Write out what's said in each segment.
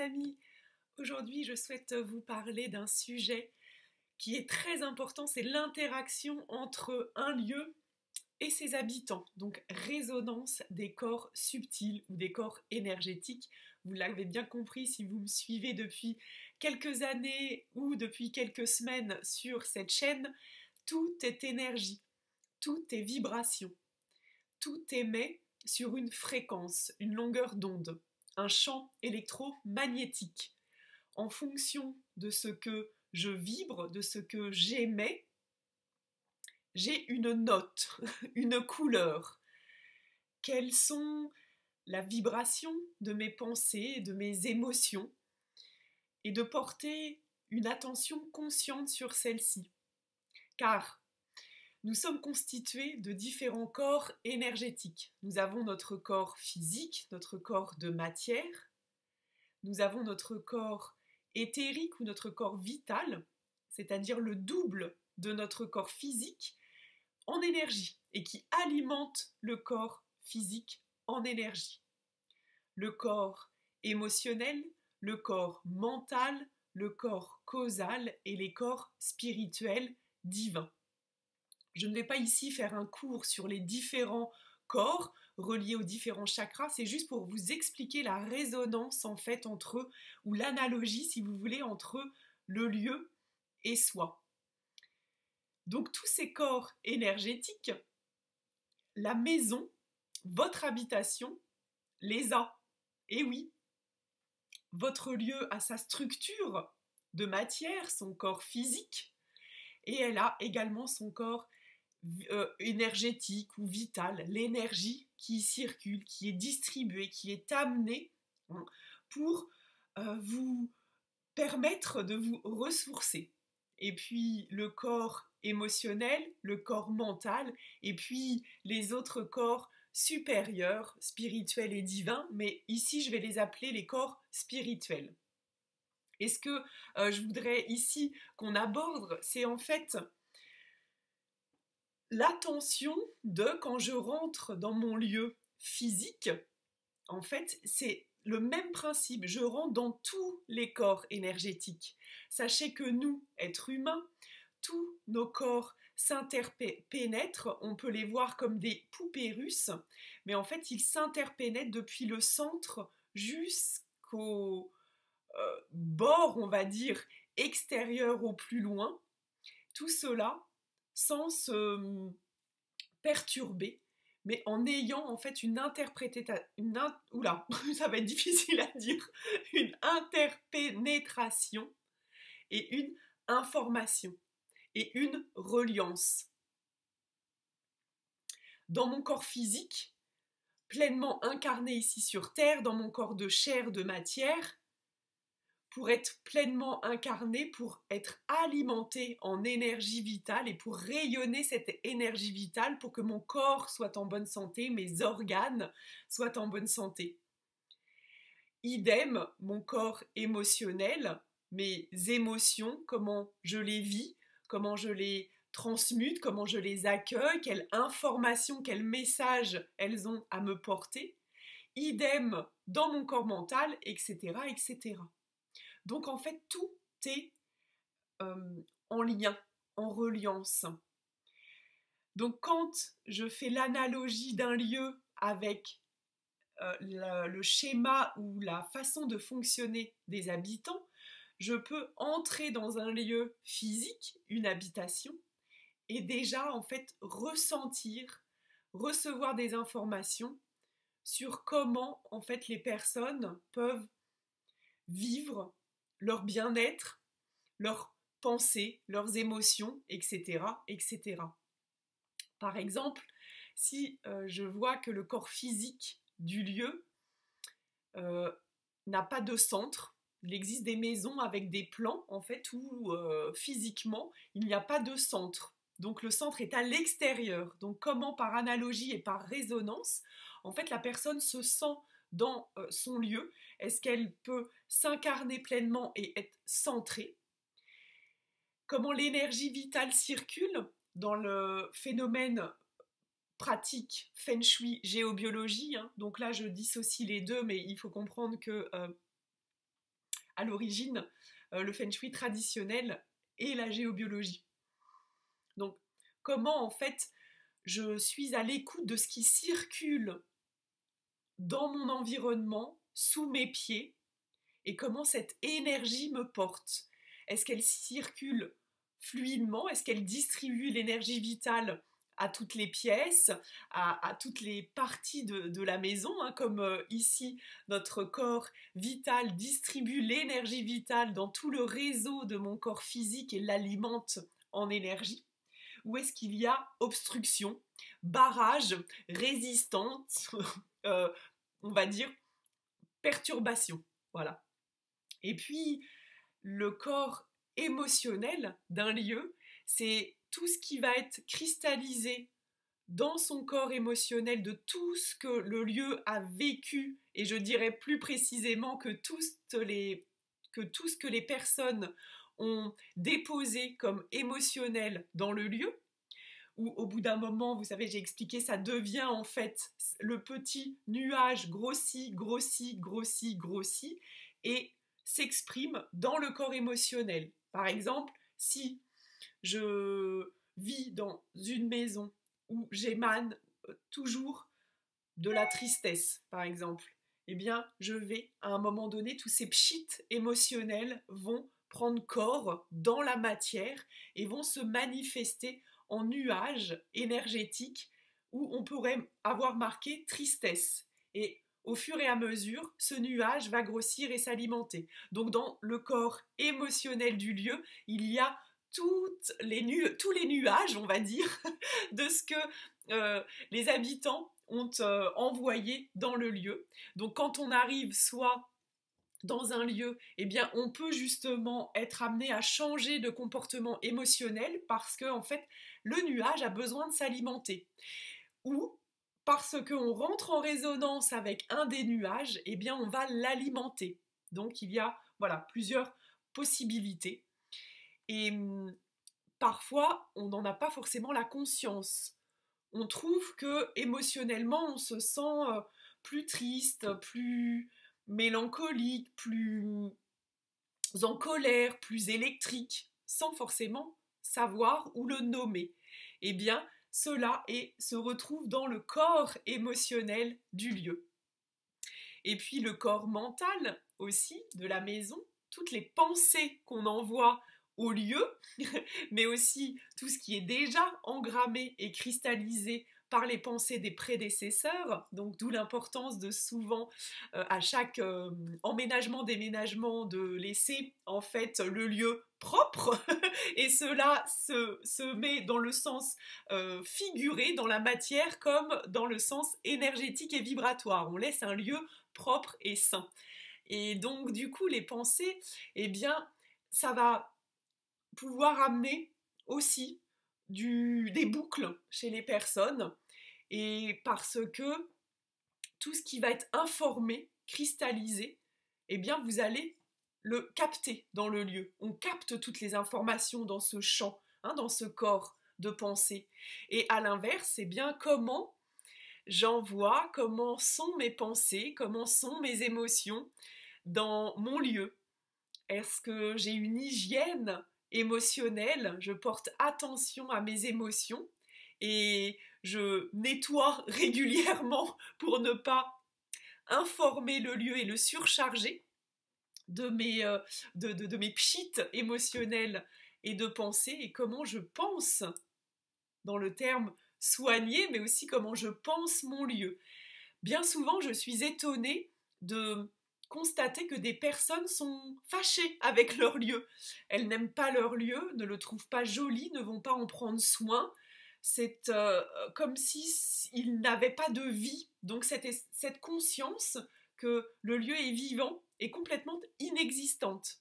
amis, aujourd'hui je souhaite vous parler d'un sujet qui est très important, c'est l'interaction entre un lieu et ses habitants, donc résonance des corps subtils ou des corps énergétiques. Vous l'avez bien compris si vous me suivez depuis quelques années ou depuis quelques semaines sur cette chaîne, tout est énergie, tout est vibration, tout émet sur une fréquence, une longueur d'onde, un champ électromagnétique. En fonction de ce que je vibre, de ce que j'émets, j'ai une note, une couleur. Quelles sont la vibration de mes pensées, de mes émotions, et de porter une attention consciente sur celle-ci. Car nous sommes constitués de différents corps énergétiques. Nous avons notre corps physique, notre corps de matière. Nous avons notre corps éthérique ou notre corps vital, c'est-à-dire le double de notre corps physique en énergie et qui alimente le corps physique en énergie. Le corps émotionnel, le corps mental, le corps causal et les corps spirituels divins. Je ne vais pas ici faire un cours sur les différents corps reliés aux différents chakras, c'est juste pour vous expliquer la résonance en fait entre eux, ou l'analogie si vous voulez, entre le lieu et soi. Donc tous ces corps énergétiques, la maison, votre habitation, les a. Et oui, votre lieu a sa structure de matière, son corps physique, et elle a également son corps énergétique ou vital, l'énergie qui circule, qui est distribuée, qui est amenée pour vous permettre de vous ressourcer. Et puis le corps émotionnel, le corps mental, et puis les autres corps supérieurs, spirituels et divins, mais ici je vais les appeler les corps spirituels. Et ce que je voudrais ici qu'on aborde, c'est en fait l'attention de quand je rentre dans mon lieu physique. En fait, c'est le même principe, je rentre dans tous les corps énergétiques. Sachez que nous, êtres humains, tous nos corps s'interpénètrent, on peut les voir comme des poupées russes, mais en fait ils s'interpénètrent depuis le centre jusqu'au bord, on va dire, extérieur au plus loin. Tout cela sans se perturber, mais en ayant en fait une interprétation, oula, ça va être difficile à dire, une interpénétration et une information et une reliance. Dans mon corps physique, pleinement incarné ici sur Terre, dans mon corps de chair, de matière, pour être pleinement incarné, pour être alimenté en énergie vitale et pour rayonner cette énergie vitale pour que mon corps soit en bonne santé, mes organes soient en bonne santé. Idem, mon corps émotionnel, mes émotions, comment je les vis, comment je les transmute, comment je les accueille, quelle information, quel message elles ont à me porter. Idem dans mon corps mental, etc., etc. Donc en fait, tout est en lien, en reliance. Donc quand je fais l'analogie d'un lieu avec le schéma ou la façon de fonctionner des habitants, je peux entrer dans un lieu physique, une habitation, et déjà en fait ressentir, recevoir des informations sur comment en fait les personnes peuvent vivre leur bien-être, leurs pensées, leurs émotions, etc., etc. Par exemple, si je vois que le corps physique du lieu n'a pas de centre, il existe des maisons avec des plans en fait où physiquement il n'y a pas de centre. Donc le centre est à l'extérieur. Donc comment par analogie et par résonance, en fait la personne se sent dans son lieu? Est-ce qu'elle peut s'incarner pleinement et être centrée? Comment l'énergie vitale circule dans le phénomène pratique Feng Shui, géobiologie, hein. Donc là je dissocie les deux, mais il faut comprendre que à l'origine le feng shui traditionnel et la géobiologie. Donc, comment en fait je suis à l'écoute de ce qui circule dans mon environnement, sous mes pieds, et comment cette énergie me porte. Est-ce qu'elle circule fluidement? Est-ce qu'elle distribue l'énergie vitale à toutes les pièces, à toutes les parties de la maison, hein, comme ici, notre corps vital distribue l'énergie vitale dans tout le réseau de mon corps physique et l'alimente en énergie? Ou est-ce qu'il y a obstruction, barrage, résistance, euh, on va dire perturbation? Voilà. Et puis, le corps émotionnel d'un lieu, c'est tout ce qui va être cristallisé dans son corps émotionnel de tout ce que le lieu a vécu, et je dirais plus précisément que tout ce que les personnes ont déposé comme émotionnel dans le lieu, où au bout d'un moment, vous savez, j'ai expliqué, ça devient en fait le petit nuage grossit, grossit, grossit, grossit, et s'exprime dans le corps émotionnel. Par exemple, si je vis dans une maison où j'émane toujours de la tristesse, par exemple, eh bien, je vais, à un moment donné, tous ces pchits émotionnels vont prendre corps dans la matière et vont se manifester en nuages énergétiques où on pourrait avoir marqué tristesse. Et au fur et à mesure, ce nuage va grossir et s'alimenter. Donc dans le corps émotionnel du lieu, il y a tous les nuages, on va dire, de ce que les habitants ont envoyé dans le lieu. Donc quand on arrive soit dans un lieu, eh bien, on peut justement être amené à changer de comportement émotionnel parce que, en fait, le nuage a besoin de s'alimenter. Ou parce qu'on rentre en résonance avec un des nuages, eh bien, on va l'alimenter. Donc, il y a, voilà, plusieurs possibilités. Et parfois, on n'en a pas forcément la conscience. On trouve que émotionnellement, on se sent plus triste, plus mélancolique, plus en colère, plus électrique, sans forcément savoir ou le nommer. Eh bien, cela se retrouve dans le corps émotionnel du lieu. Et puis le corps mental aussi de la maison, toutes les pensées qu'on envoie au lieu, mais aussi tout ce qui est déjà engrammé et cristallisé par les pensées des prédécesseurs, donc d'où l'importance de souvent à chaque emménagement, déménagement, de laisser en fait le lieu propre, et cela se met dans le sens figuré, dans la matière, comme dans le sens énergétique et vibratoire. On laisse un lieu propre et sain. Et donc du coup les pensées, eh bien ça va pouvoir amener aussi des boucles chez les personnes, et parce que tout ce qui va être informé, cristallisé, eh bien vous allez le capter dans le lieu. On capte toutes les informations dans ce champ, hein, dans ce corps de pensée. Et à l'inverse, eh bien comment j'envoie, comment sont mes pensées, comment sont mes émotions dans mon lieu. Est-ce que j'ai une hygiène émotionnelle? Je porte attention à mes émotions et je nettoie régulièrement pour ne pas informer le lieu et le surcharger de mes pchites émotionnels et de pensées, et comment je pense dans le terme soigné, mais aussi comment je pense mon lieu. Bien souvent, je suis étonnée de constater que des personnes sont fâchées avec leur lieu. Elles n'aiment pas leur lieu, ne le trouvent pas joli, ne vont pas en prendre soin. C'est comme s'ils n'avaient pas de vie. Donc cette conscience que le lieu est vivant est complètement inexistante.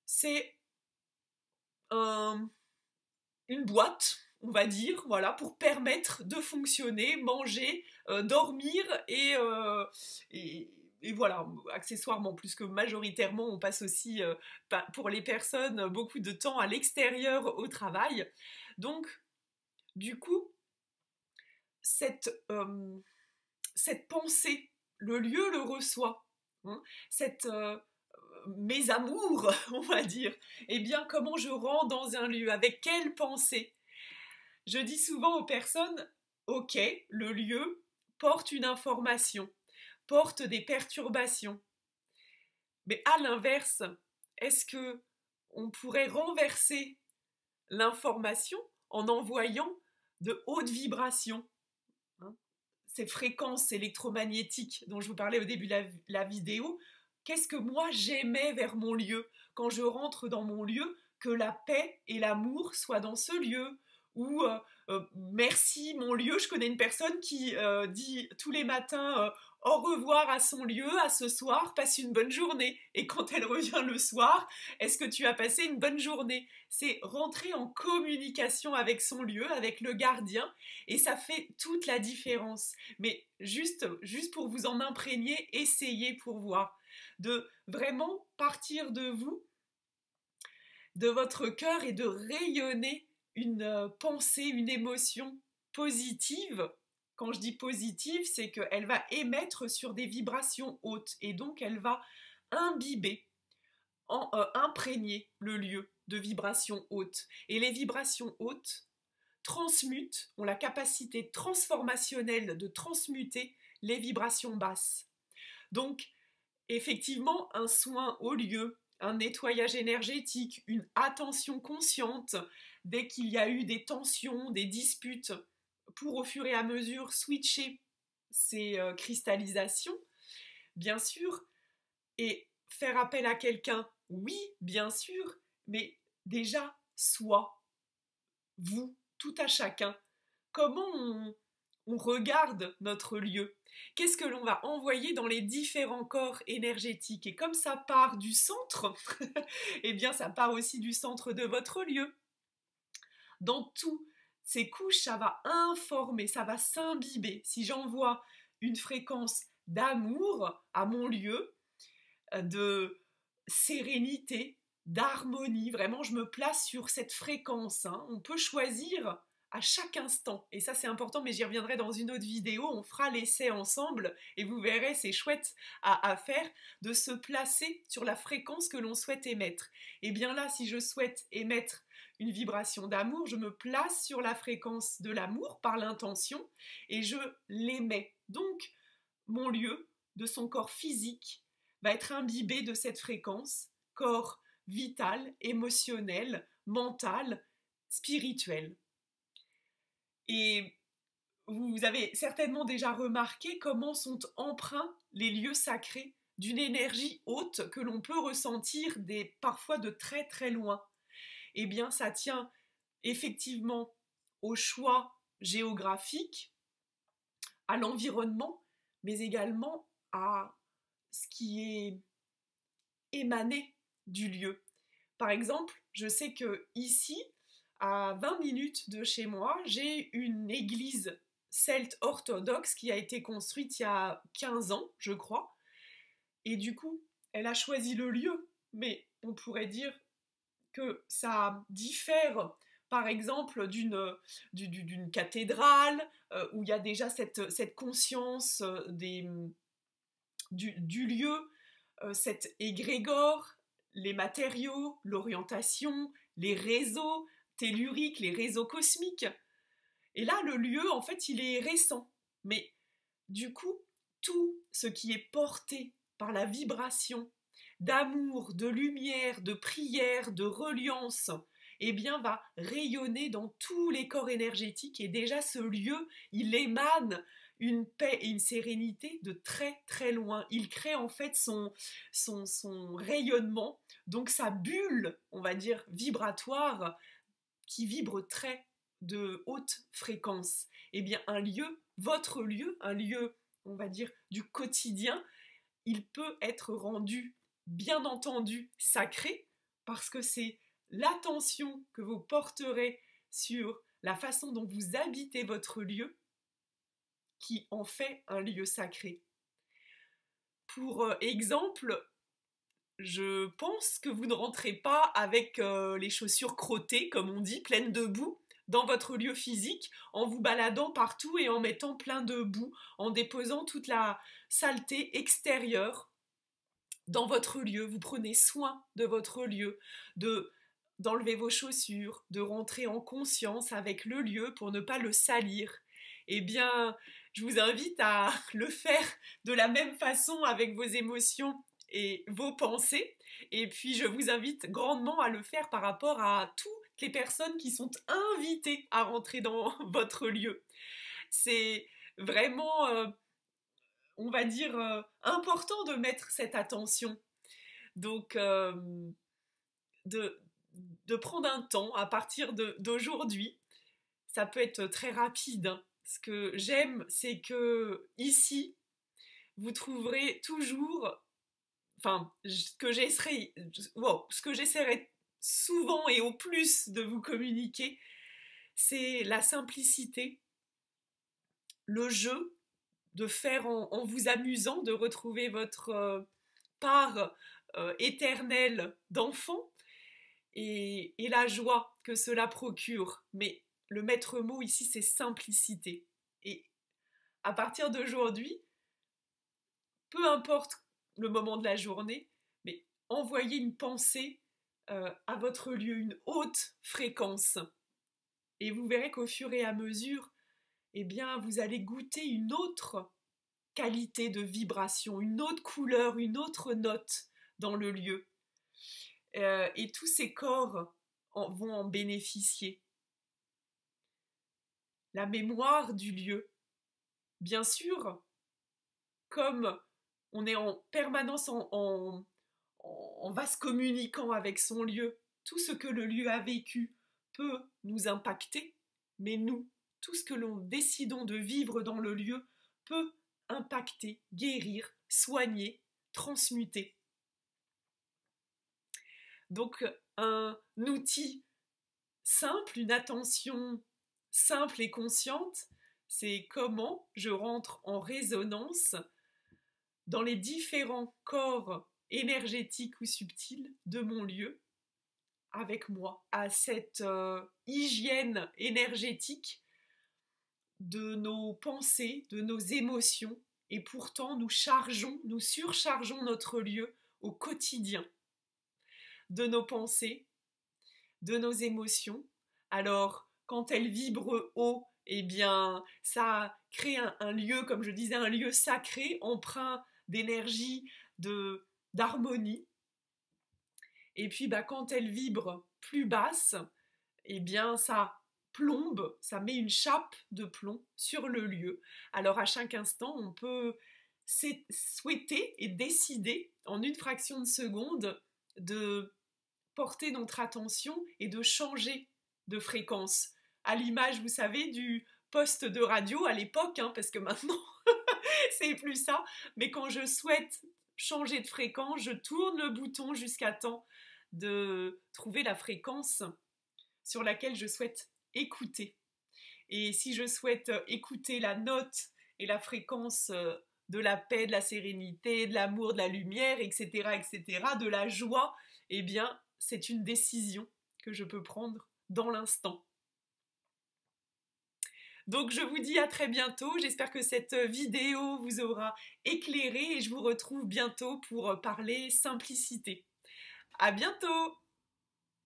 C'est une boîte, on va dire, voilà, pour permettre de fonctionner, manger, dormir et voilà, accessoirement, plus que majoritairement, on passe aussi, pour les personnes, beaucoup de temps à l'extérieur au travail. Donc, du coup, cette pensée, le lieu le reçoit, hein, cette mes amours, on va dire. Eh bien, comment je rentre dans un lieu, avec quelle pensée? Je dis souvent aux personnes, ok, le lieu porte une information, porte des perturbations. Mais à l'inverse, est-ce que on pourrait renverser l'information en envoyant de hautes vibrations, hein, ces fréquences électromagnétiques dont je vous parlais au début de la vidéo? Qu'est-ce que moi j'aimais vers mon lieu quand je rentre dans mon lieu? Que la paix et l'amour soient dans ce lieu. Ou merci mon lieu. Je connais une personne qui dit tous les matins au revoir à son lieu, à ce soir, passe une bonne journée. Et quand elle revient le soir, est-ce que tu as passé une bonne journée? C'est rentrer en communication avec son lieu, avec le gardien, et ça fait toute la différence. Mais juste pour vous en imprégner, essayez pour voir. De vraiment partir de vous, de votre cœur, et de rayonner une pensée, une émotion positive. Quand je dis positive, c'est qu'elle va émettre sur des vibrations hautes, et donc elle va imbiber, imprégner le lieu de vibrations hautes. Et les vibrations hautes transmutent, ont la capacité transformationnelle de transmuter les vibrations basses. Donc, effectivement, un soin au lieu, un nettoyage énergétique, une attention consciente, dès qu'il y a eu des tensions, des disputes, pour au fur et à mesure switcher ces cristallisations, bien sûr, et faire appel à quelqu'un, oui, bien sûr, mais déjà, soi, vous, tout à chacun, comment on regarde notre lieu? Qu'est-ce que l'on va envoyer dans les différents corps énergétiques? Et comme ça part du centre, eh bien ça part aussi du centre de votre lieu. Dans toutes ces couches, ça va informer, ça va s'imbiber. Si j'envoie une fréquence d'amour à mon lieu, de sérénité, d'harmonie, vraiment je me place sur cette fréquence, hein. On peut choisir à chaque instant, et ça c'est important, mais j'y reviendrai dans une autre vidéo, on fera l'essai ensemble et vous verrez, c'est chouette à faire, de se placer sur la fréquence que l'on souhaite émettre. Et bien là, si je souhaite émettre une vibration d'amour, je me place sur la fréquence de l'amour par l'intention et je l'émets. Donc mon lieu de son corps physique va être imbibé de cette fréquence, corps vital, émotionnel, mental, spirituel. Et vous avez certainement déjà remarqué comment sont empreints les lieux sacrés d'une énergie haute que l'on peut ressentir parfois de très très loin. Eh bien, ça tient effectivement au choix géographique, à l'environnement, mais également à ce qui est émané du lieu. Par exemple, je sais que ici, à 20 minutes de chez moi, j'ai une église celte orthodoxe qui a été construite il y a 15 ans, je crois. Et du coup, elle a choisi le lieu, mais on pourrait dire que ça diffère, par exemple, d'une cathédrale, où il y a déjà cette conscience du lieu, cet égrégore, les matériaux, l'orientation, les réseaux telluriques, les réseaux cosmiques. Et là, le lieu, en fait, il est récent. Mais du coup, tout ce qui est porté par la vibration d'amour, de lumière, de prière, de reliance, eh bien, va rayonner dans tous les corps énergétiques. Et déjà, ce lieu, il émane une paix et une sérénité de très très loin. Il crée en fait son rayonnement, donc sa bulle, on va dire, vibratoire, qui vibre très de haute fréquence. Eh bien, un lieu, votre lieu, un lieu, on va dire, du quotidien, il peut être rendu, bien entendu, sacré, parce que c'est l'attention que vous porterez sur la façon dont vous habitez votre lieu qui en fait un lieu sacré. Pour exemple, je pense que vous ne rentrez pas avec les chaussures crottées, comme on dit, pleines de boue, dans votre lieu physique, en vous baladant partout et en mettant plein de boue, en déposant toute la saleté extérieure dans votre lieu, vous prenez soin de votre lieu, d'enlever vos chaussures, de rentrer en conscience avec le lieu pour ne pas le salir. Eh bien, je vous invite à le faire de la même façon avec vos émotions et vos pensées. Et puis, je vous invite grandement à le faire par rapport à toutes les personnes qui sont invitées à rentrer dans votre lieu. C'est vraiment, on va dire, important de mettre cette attention. Donc, de, de prendre un temps à partir d'aujourd'hui. Ça peut être très rapide, hein. Ce que j'aime, c'est que ici, vous trouverez toujours, enfin, ce que j'essaierai souvent et au plus de vous communiquer, c'est la simplicité, le jeu, de faire en vous amusant, de retrouver votre part éternelle d'enfant et la joie que cela procure. Mais le maître mot ici, c'est simplicité. Et à partir d'aujourd'hui, peu importe le moment de la journée, mais envoyez une pensée à votre lieu, une haute fréquence. Et vous verrez qu'au fur et à mesure, eh bien, vous allez goûter une autre qualité de vibration, une autre couleur, une autre note dans le lieu. Et tous ces corps vont en bénéficier. La mémoire du lieu, bien sûr, comme on est en permanence en vase communiquant avec son lieu, tout ce que le lieu a vécu peut nous impacter, mais nous, tout ce que l'on décidons de vivre dans le lieu peut impacter, guérir, soigner, transmuter. Donc un outil simple, une attention simple et consciente, c'est comment je rentre en résonance dans les différents corps énergétiques ou subtils de mon lieu avec moi, à cette hygiène énergétique de nos pensées, de nos émotions, et pourtant nous surchargeons notre lieu au quotidien de nos pensées, de nos émotions. Alors, quand elles vibrent haut, eh bien, ça crée un lieu, comme je disais, un lieu sacré, empreint d'énergie, d'harmonie. Et puis, quand elles vibrent plus basse, eh bien, ça plombe, ça met une chape de plomb sur le lieu. Alors, à chaque instant, on peut souhaiter et décider, en une fraction de seconde, de porter notre attention et de changer de fréquence. À l'image, vous savez, du poste de radio à l'époque, hein, parce que maintenant, c'est plus ça. Mais quand je souhaite changer de fréquence, je tourne le bouton jusqu'à temps de trouver la fréquence sur laquelle je souhaite écouter. Et si je souhaite écouter la note et la fréquence de la paix, de la sérénité, de l'amour, de la lumière, etc., de la joie, eh bien, c'est une décision que je peux prendre dans l'instant. Donc je vous dis à très bientôt, j'espère que cette vidéo vous aura éclairé et je vous retrouve bientôt pour parler simplicité. À bientôt!